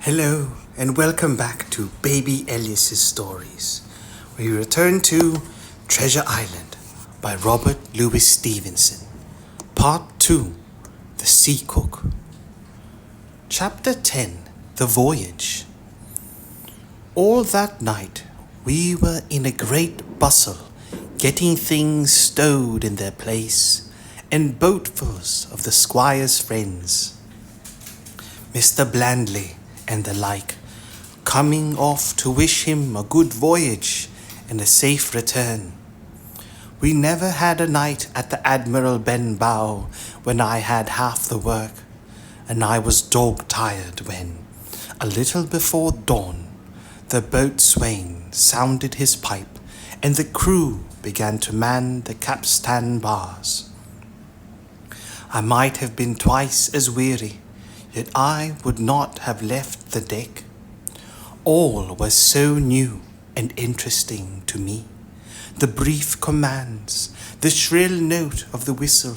Hello and welcome back to Baby Elias's Stories. We return to Treasure Island by Robert Louis Stevenson. Part 2, The Sea Cook. Chapter 10, The Voyage. All that night we were in a great bustle, getting things stowed in their place, and boatfuls of the Squire's friends, Mr. Blandley and the like, coming off to wish him a good voyage and a safe return. We never had a night at the Admiral Benbow when I had half the work, and I was dog-tired when, a little before dawn, the boatswain sounded his pipe and the crew began to man the capstan bars. I might have been twice as weary, yet I would not have left the deck. All was so new and interesting to me. The brief commands, the shrill note of the whistle,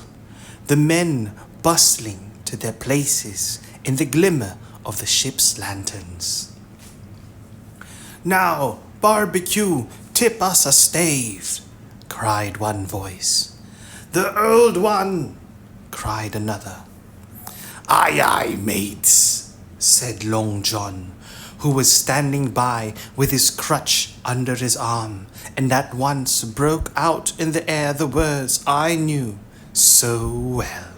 the men bustling to their places in the glimmer of the ship's lanterns. "Now, barbecue, tip us a stave," cried one voice. "The old one," cried another. "Aye, aye, mates," said Long John, who was standing by with his crutch under his arm, and at once broke out in the air the words I knew so well.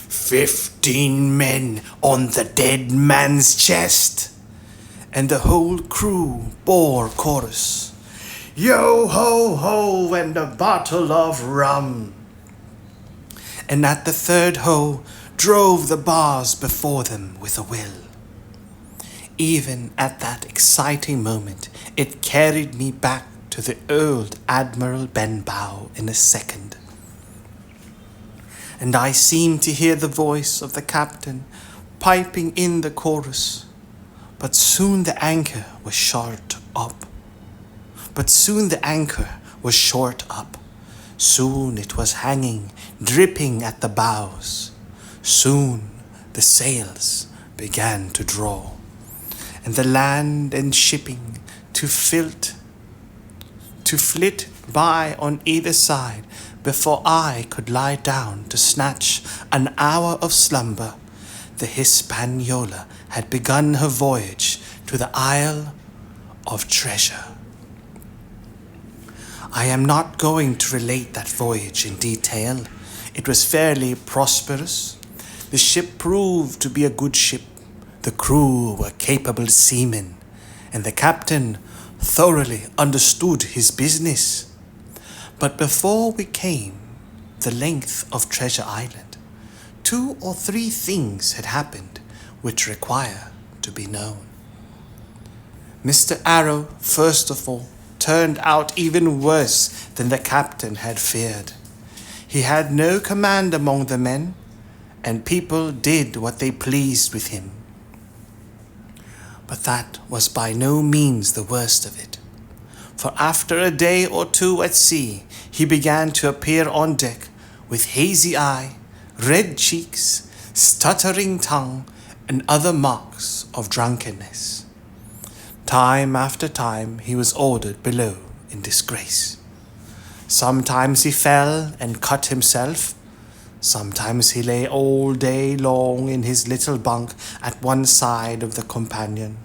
15 men on the dead man's chest." And the whole crew bore chorus, "Yo ho ho and a bottle of rum." And at the third hoe drove the bars before them with a will. Even at that exciting moment, it carried me back to the old Admiral Benbow in a second. And I seemed to hear the voice of the captain piping in the chorus. But soon the anchor was short up. Soon it was hanging, dripping at the bows. Soon the sails began to draw, and the land and shipping to flit by on either side before I could lie down to snatch an hour of slumber. The Hispaniola had begun her voyage to the Isle of Treasure. I am not going to relate that voyage in detail. It was fairly prosperous. The ship proved to be a good ship. The crew were capable seamen, and the captain thoroughly understood his business. But before we came the length of Treasure Island, 2 or 3 things had happened which require to be known. Mr. Arrow, first of all, turned out even worse than the captain had feared. He had no command among the men, and people did what they pleased with him. But that was by no means the worst of it, for after a day or 2 at sea, he began to appear on deck with hazy eye, red cheeks, stuttering tongue, and other marks of drunkenness. Time after time he was ordered below in disgrace. Sometimes he fell and cut himself. Sometimes he lay all day long in his little bunk at one side of the companion.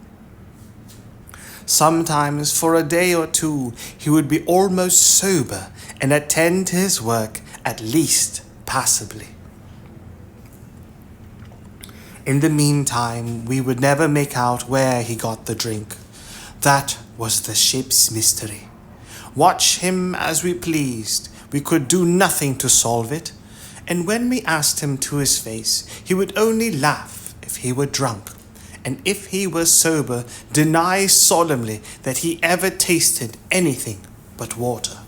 Sometimes for a day or 2 he would be almost sober and attend to his work at least passably. In the meantime, we would never make out where he got the drink. That was the ship's mystery. Watch him as we pleased, we could do nothing to solve it, and when we asked him to his face, he would only laugh if he were drunk, and if he were sober, deny solemnly that he ever tasted anything but water.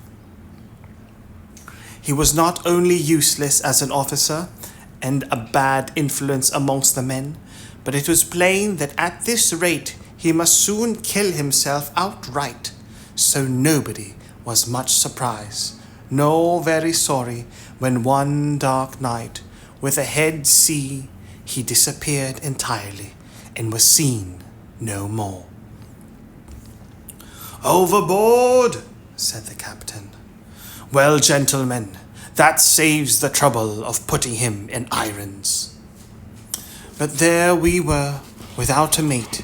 He was not only useless as an officer and a bad influence amongst the men, but it was plain that at this rate he must soon kill himself outright, so nobody was much surprised, nor very sorry, when one dark night, with a head sea, he disappeared entirely and was seen no more. "Overboard," said the captain. "Well, gentlemen, that saves the trouble of putting him in irons." But there we were, without a mate,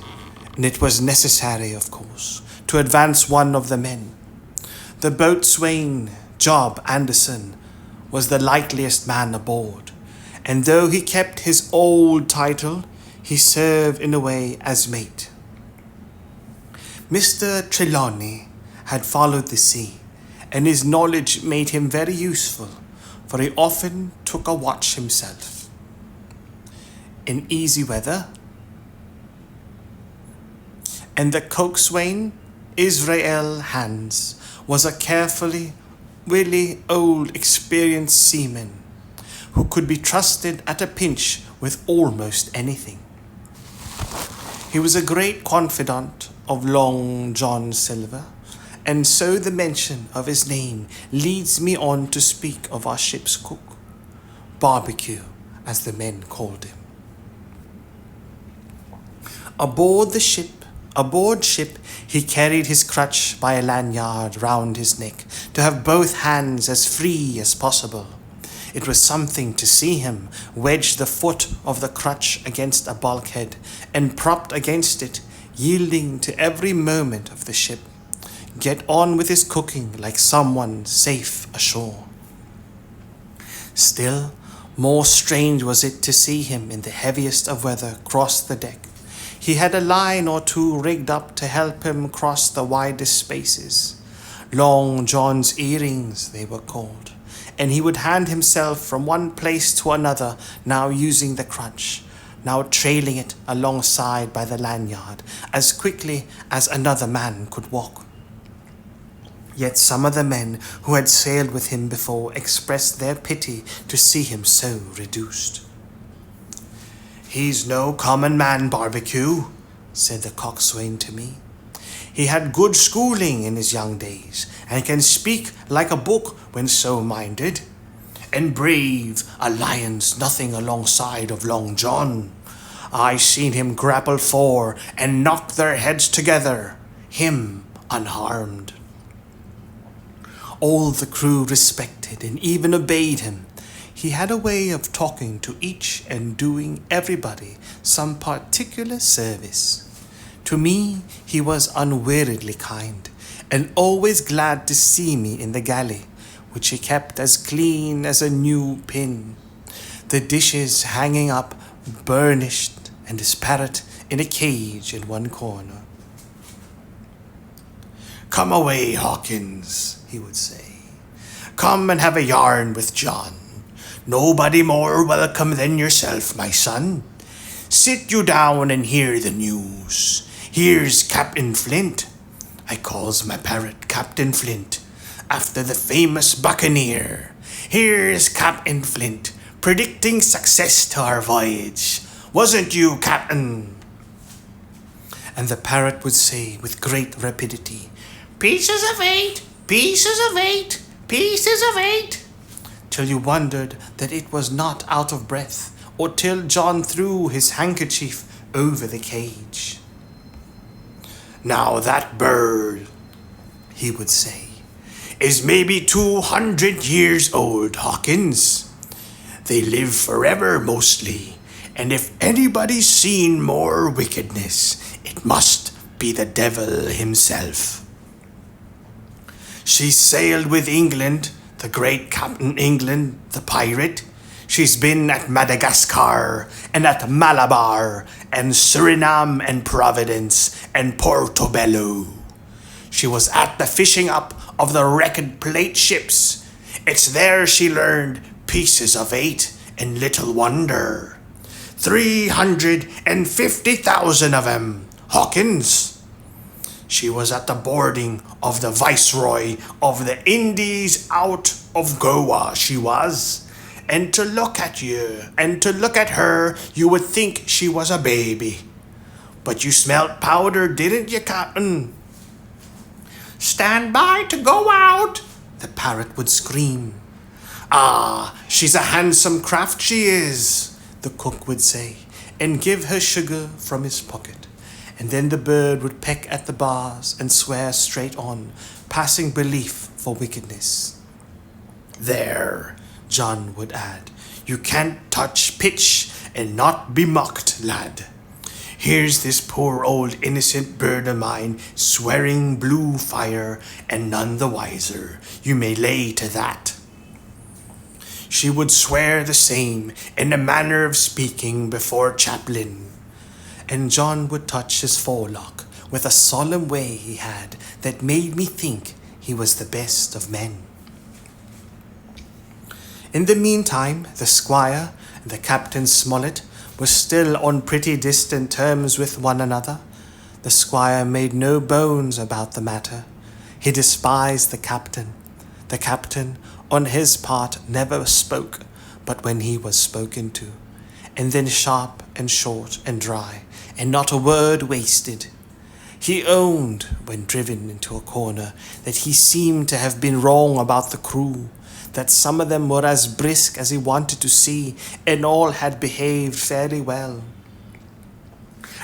and it was necessary, of course, to advance one of the men. The boatswain, Job Anderson, was the likeliest man aboard, and though he kept his old title, he served in a way as mate. Mr. Trelawney had followed the sea, and his knowledge made him very useful, for he often took a watch himself. In easy weather, and the coxswain, Israel Hands, was a carefully, wily, old, experienced seaman who could be trusted at a pinch with almost anything. He was a great confidant of Long John Silver, and so the mention of his name leads me on to speak of our ship's cook, Barbecue, as the men called him. Aboard ship, he carried his crutch by a lanyard round his neck to have both hands as free as possible. It was something to see him wedge the foot of the crutch against a bulkhead and propped against it, yielding to every moment of the ship, get on with his cooking like someone safe ashore. Still more strange was it to see him in the heaviest of weather cross the deck. He had a line or two rigged up to help him cross the widest spaces. Long John's earrings, they were called, and he would hand himself from one place to another, now using the crutch, now trailing it alongside by the lanyard, as quickly as another man could walk. Yet some of the men who had sailed with him before expressed their pity to see him so reduced. "He's no common man, Barbecue," said the coxswain to me. "He had good schooling in his young days, and can speak like a book when so minded. And brave, a lion's nothing alongside of Long John. I seen him grapple four and knock their heads together, him unharmed." All the crew respected and even obeyed him. He had a way of talking to each and doing everybody some particular service. To me, he was unweariedly kind, and always glad to see me in the galley, which he kept as clean as a new pin, the dishes hanging up burnished, and his parrot in a cage in one corner. "Come away, Hawkins," he would say. "Come and have a yarn with John. Nobody more welcome than yourself, my son. Sit you down and hear the news. Here's Captain Flint." I calls my parrot Captain Flint, after the famous buccaneer. "Here's Captain Flint, predicting success to our voyage. Wasn't you, Captain?" And the parrot would say with great rapidity, "Pieces of 8, pieces of 8, pieces of 8. Till you wondered that it was not out of breath, or till John threw his handkerchief over the cage. "Now that bird," he would say, "is maybe 200 years old, Hawkins. They live forever mostly, and if anybody's seen more wickedness, it must be the devil himself. She sailed with England, the great Captain England, the pirate. She's been at Madagascar, and at Malabar, and Suriname, and Providence, and Portobello. She was at the fishing up of the wrecked plate ships. It's there she learned pieces of 8, and little wonder. 350,000 of 'em, Hawkins. She was at the boarding of the Viceroy of the Indies out of Goa, she was. And to look at you, and to look at her, you would think she was a baby. But you smelt powder, didn't you, Captain?" "Stand by to go out," the parrot would scream. "Ah, she's a handsome craft, she is," the cook would say, and give her sugar from his pocket. And then the bird would peck at the bars and swear straight on, passing belief for wickedness. "There," John would add, "you can't touch pitch and not be mocked, lad. Here's this poor old innocent bird of mine swearing blue fire, and none the wiser, you may lay to that." She would swear the same in a manner of speaking before chaplain, and John would touch his forelock with a solemn way he had that made me think he was the best of men. In the meantime, the Squire and the Captain Smollett were still on pretty distant terms with one another. The Squire made no bones about the matter. He despised the Captain. The Captain, on his part, never spoke but when he was spoken to, and then sharp and short and dry, and not a word wasted. He owned, when driven into a corner, that he seemed to have been wrong about the crew, that some of them were as brisk as he wanted to see, and all had behaved fairly well.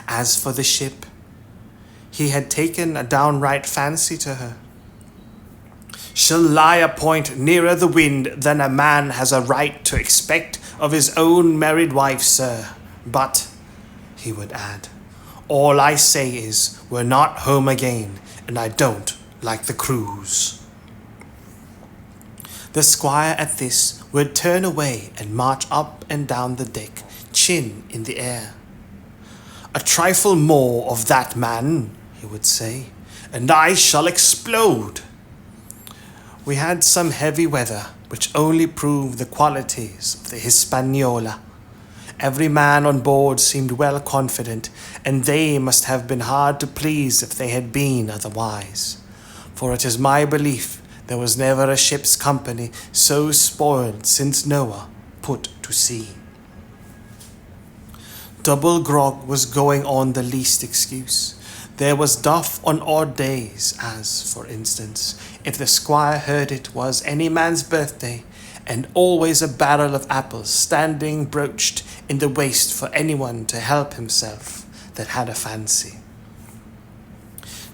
As for the ship, he had taken a downright fancy to her. "She'll lie a point nearer the wind than a man has a right to expect of his own married wife, sir. But," he would add, "all I say is, we're not home again, and I don't like the cruise." The Squire at this would turn away and march up and down the deck, chin in the air. "A trifle more of that, man," he would say, "and I shall explode." We had some heavy weather, which only proved the qualities of the Hispaniola. Every man on board seemed well confident, and they must have been hard to please if they had been otherwise. For it is my belief there was never a ship's company so spoiled since Noah put to sea. Double grog was going on the least excuse. There was duff on odd days, as, for instance, if the Squire heard it was any man's birthday, and always a barrel of apples standing broached in the waist for anyone to help himself that had a fancy.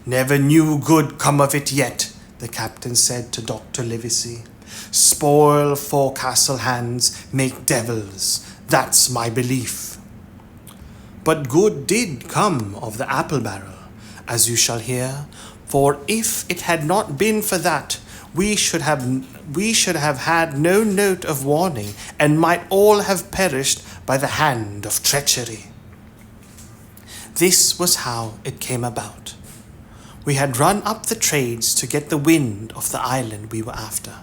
"Never knew good come of it yet," the captain said to Dr. Livesey. "Spoil forecastle hands, make devils. That's my belief." But good did come of the apple barrel, as you shall hear, for if it had not been for that, we should have had no note of warning, and might all have perished by the hand of treachery. This was how it came about. We had run up the trades to get the wind of the island we were after,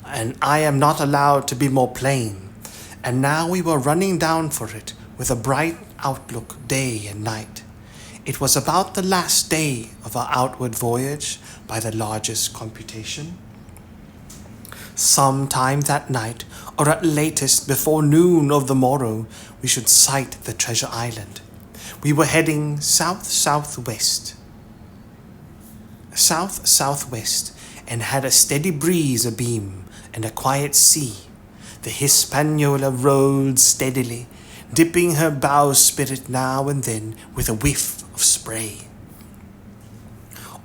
and I am not allowed to be more plain, and now we were running down for it with a bright outlook day and night. It was about the last day of our outward voyage, by the largest computation. Sometime that night, or at latest before noon of the morrow, we should sight the treasure island. We were heading south-southwest, and had a steady breeze abeam and a quiet sea. The Hispaniola rolled steadily, dipping her bowsprit now and then with a whiff of spray.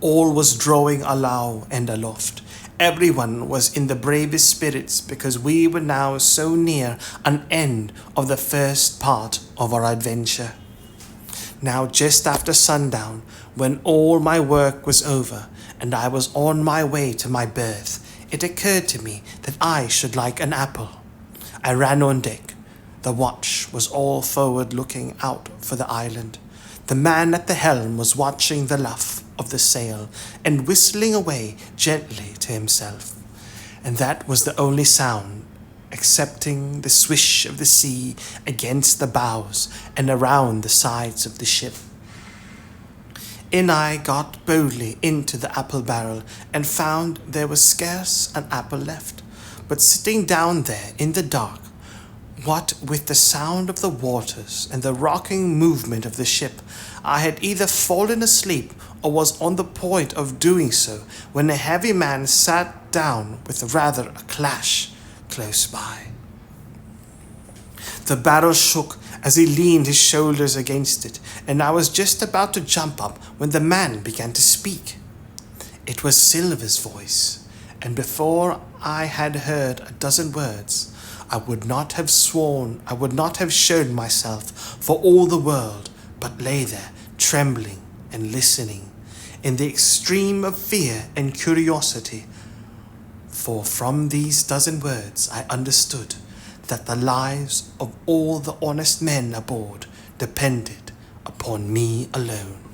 All was drawing alow and aloft. Everyone was in the bravest spirits because we were now so near an end of the first part of our adventure. Now just after sundown, when all my work was over and I was on my way to my berth, it occurred to me that I should like an apple. I ran on deck. The watch was all forward looking out for the island. The man at the helm was watching the luff of the sail and whistling away gently to himself. And that was the only sound, excepting the swish of the sea against the bows and around the sides of the ship. In I got boldly into the apple barrel and found there was scarce an apple left, but sitting down there in the dark, what with the sound of the waters and the rocking movement of the ship, I had either fallen asleep or was on the point of doing so when a heavy man sat down with rather a clash close by. The barrel shook as he leaned his shoulders against it, and I was just about to jump up when the man began to speak. It was Silver's voice, and before I had heard a dozen words, I would not have shown myself for all the world, but lay there, trembling and listening, in the extreme of fear and curiosity. For from these dozen words I understood that the lives of all the honest men aboard depended upon me alone.